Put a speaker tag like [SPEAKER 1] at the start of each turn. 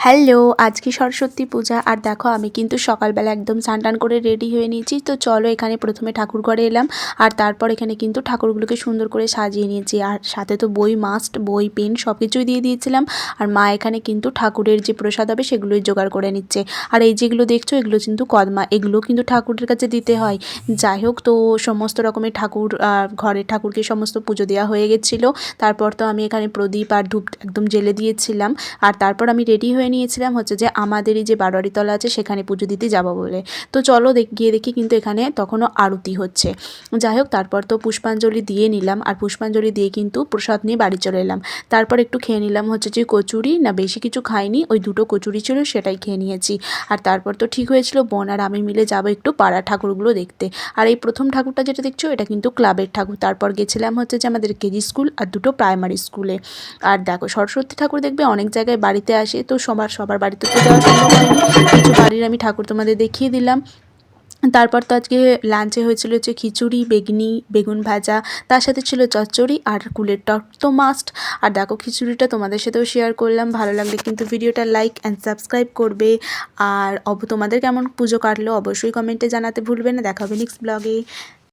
[SPEAKER 1] Hello, আজকে সরস্বতী পূজা। আর দেখো আমি কিন্তু সকালবেলা একদম স্নান করে রেডি হয়ে নিয়েছি। তো চলো এখানে প্রথমে ঠাকুর ঘরে এলাম, আর তারপর এখানে কিন্তু ঠাকুরগুলোকে সুন্দর করে সাজিয়ে নিয়েছি। আর সাথে তো বই মাস্ট, বই পেন সব কিছুই দিয়ে দিয়েছিলাম। আর মা এখানে কিন্তু ঠাকুরের যে প্রসাদ হবে সেগুলোই জোগাড় করে নিচ্ছে। আর এই যেগুলো দেখছো এগুলো কিন্তু কদমা, এগুলো কিন্তু ঠাকুরের কাছে দিতে হয়। যাই হোক, তো সমস্ত রকমের ঠাকুর ঘরের ঠাকুরকে সমস্ত পুজো দেওয়া হয়ে গেছিলো। তারপর তো আমি এখানে প্রদীপ আর ধূপ একদম জ্বেলে দিয়েছিলাম। আর তারপর আমি রেডি হয়ে নিয়েছিলাম হচ্ছে যে আমাদেরই যে বারোয়ারিতলা আছে সেখানে পুজো দিতে যাব বলে। তো চলো গিয়ে দেখি কিন্তু এখানে তখনও আরতি হচ্ছে। যাই হোক, তারপর তো পুষ্পাঞ্জলি দিয়ে নিলাম, আর পুষ্পাঞ্জলি দিয়ে কিন্তু প্রসাদ নিয়ে বাড়ি চলে এলাম। তারপর একটু খেয়ে নিলাম হচ্ছে যে কচুরি, না বেশি কিছু খাইনি, ওই দুটো কচুরি ছিল সেটাই খেয়ে নিয়েছি। আর তারপর তো ঠিক হয়েছিল বোন আর আমি মিলে যাবো একটু পাড়া ঠাকুরগুলো দেখতে। আর এই প্রথম ঠাকুরটা যেটা দেখছো এটা কিন্তু ক্লাবের ঠাকুর। তারপর গেছিলাম হচ্ছে যে আমাদের কেজি স্কুল আর দুটো প্রাইমারি স্কুলে। আর দেখো সরস্বতী ঠাকুর দেখবে অনেক জায়গায় বাড়িতে আসে, তো সবার বাড়িতে তো যাওয়া সম্ভব হয়নি। কিছু বাড়ির আমি ঠাকুর তোমাদের দেখিয়ে দিলাম। তারপর তো আজকে লাঞ্চে হয়েছিল হচ্ছে খিচুড়ি, বেগুন ভাজা, তার সাথে ছিল চচ্চড়ি আর কুলের টক তো মাস্ট। আর দেখো খিচুড়িটা তোমাদের সাথেও শেয়ার করলাম। ভালো লাগলে কিন্তু ভিডিওটা লাইক অ্যান্ড সাবস্ক্রাইব করবে। আর তোমাদের কেমন পুজো কাটলো অবশ্যই কমেন্টে জানাতে ভুলবে না। দেখা হবে নেক্সট ব্লগে।